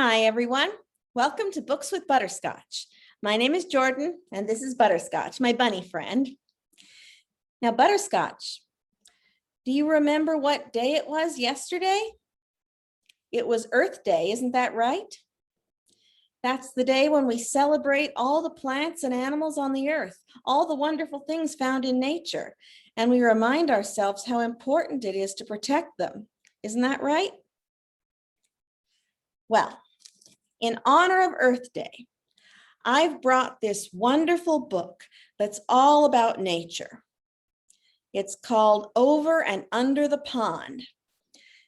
Hi, everyone. Welcome to Books with Butterscotch. My name is Jordan, and this is Butterscotch, my bunny friend. Now, Butterscotch, do you remember what day it was yesterday? It was Earth Day, isn't that right? That's the day when we celebrate all the plants and animals on the earth, all the wonderful things found in nature, and we remind ourselves how important it is to protect them. Isn't that right? Well, in honor of Earth Day, I've brought this wonderful book that's all about nature. It's called Over and Under the Pond,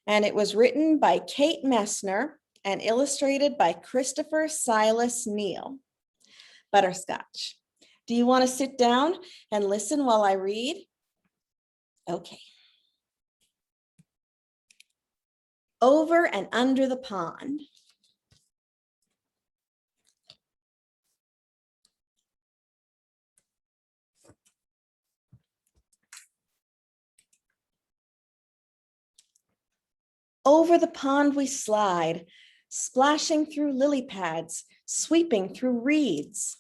and it was written by Kate Messner and illustrated by Christopher Silas Neal. Butterscotch, do you want to sit down and listen while I read? Okay. Over and Under the Pond. Over the pond we slide, splashing through lily pads, sweeping through reeds.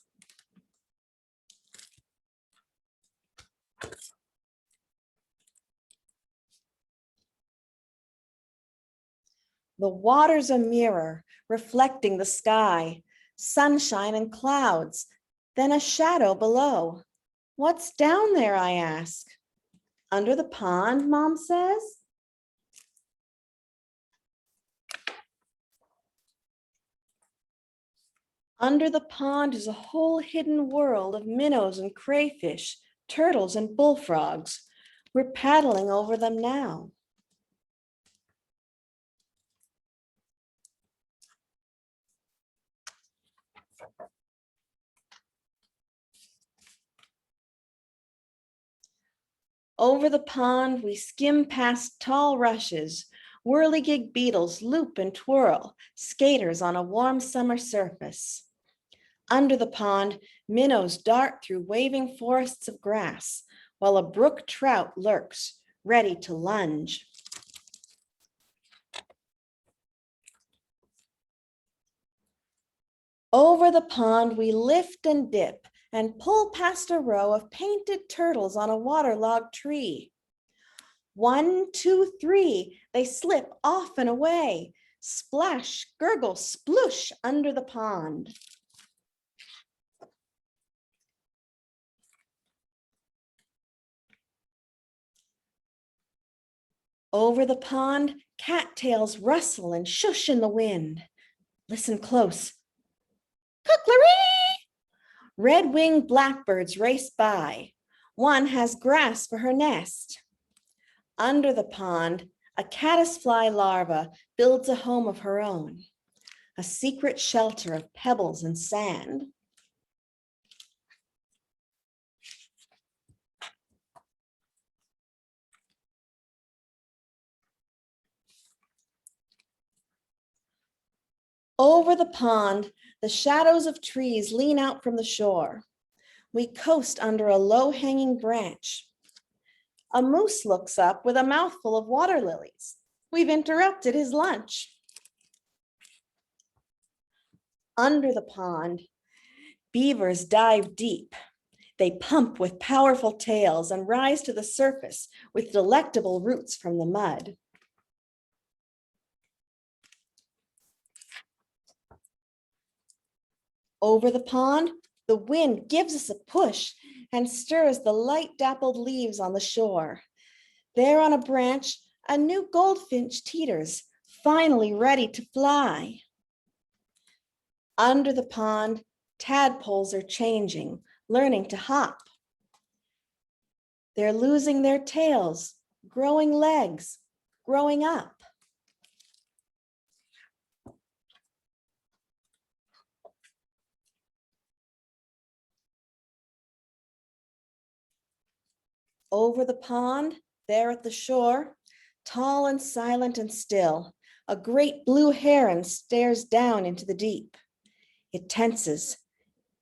The water's a mirror, reflecting the sky, sunshine and clouds, then a shadow below. What's down there, I ask? Under the pond, Mom says. Under the pond is a whole hidden world of minnows and crayfish, turtles and bullfrogs. We're paddling over them now. Over the pond, we skim past tall rushes. Whirligig beetles loop and twirl, skaters on a warm summer surface. Under the pond, minnows dart through waving forests of grass, while a brook trout lurks, ready to lunge. Over the pond, we lift and dip and pull past a row of painted turtles on a waterlogged tree. 1, 2, 3, they slip off and away, splash, gurgle, sploosh under the pond. Over the pond, cattails rustle and shush in the wind. Listen close. Cocklery! Red-winged blackbirds race by. One has grass for her nest. Under the pond, a caddisfly larva builds a home of her own, a secret shelter of pebbles and sand. Over the pond, the shadows of trees lean out from the shore. We coast under a low-hanging branch. A moose looks up with a mouthful of water lilies. We've interrupted his lunch. Under the pond, beavers dive deep. They pump with powerful tails and rise to the surface with delectable roots from the mud. Over the pond, the wind gives us a push and stirs the light dappled leaves on the shore. There on a branch, a new goldfinch teeters, finally ready to fly. Under the pond, tadpoles are changing, learning to hop. They're losing their tails, growing legs, growing up. Over the pond, there at the shore, tall and silent and still, a great blue heron stares down into the deep. It tenses,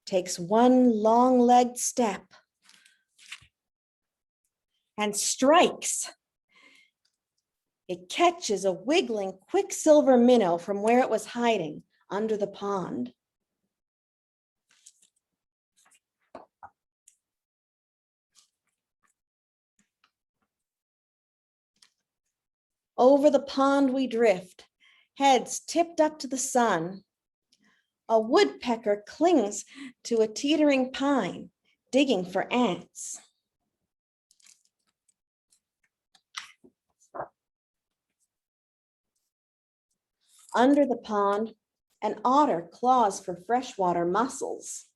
takes one long-legged step, and strikes. It catches a wiggling quicksilver minnow from where it was hiding, under the pond. Over the pond we drift, heads tipped up to the sun. A woodpecker clings to a teetering pine, digging for ants. Under the pond, an otter claws for freshwater mussels.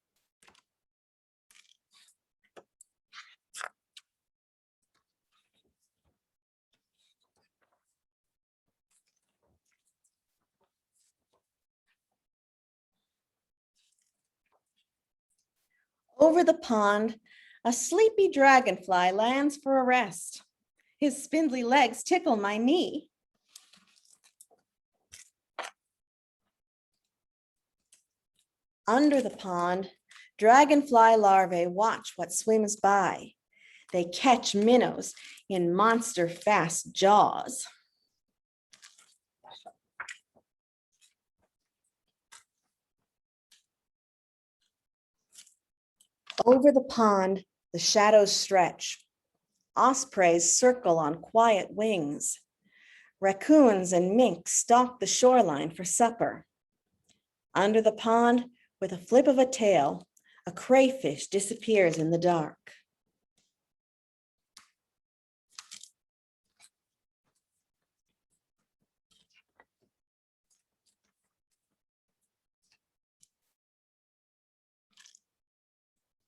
Over the pond, a sleepy dragonfly lands for a rest. His spindly legs tickle my knee. Under the pond, dragonfly larvae watch what swims by. They catch minnows in monster fast jaws. Over the pond, the shadows stretch. Ospreys circle on quiet wings. Raccoons and mink stalk the shoreline for supper. Under the pond, with a flip of a tail, a crayfish disappears in the dark.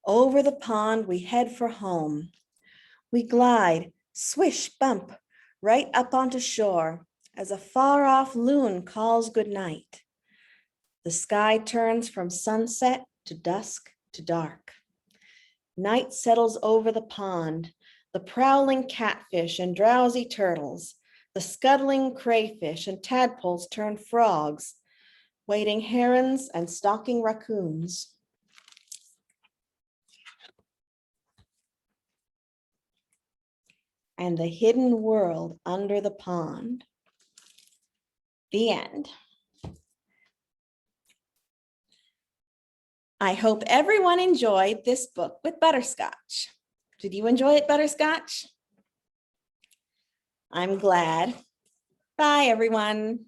Over the pond, we head for home. We glide, swish, bump, right up onto shore as a far-off loon calls goodnight. The sky turns from sunset to dusk to dark. Night settles over the pond, the prowling catfish and drowsy turtles, the scuttling crayfish and tadpoles turn frogs, wading herons and stalking raccoons. And the hidden world under the pond. The end. I hope everyone enjoyed this book with Butterscotch. Did you enjoy it, Butterscotch? I'm glad. Bye, everyone.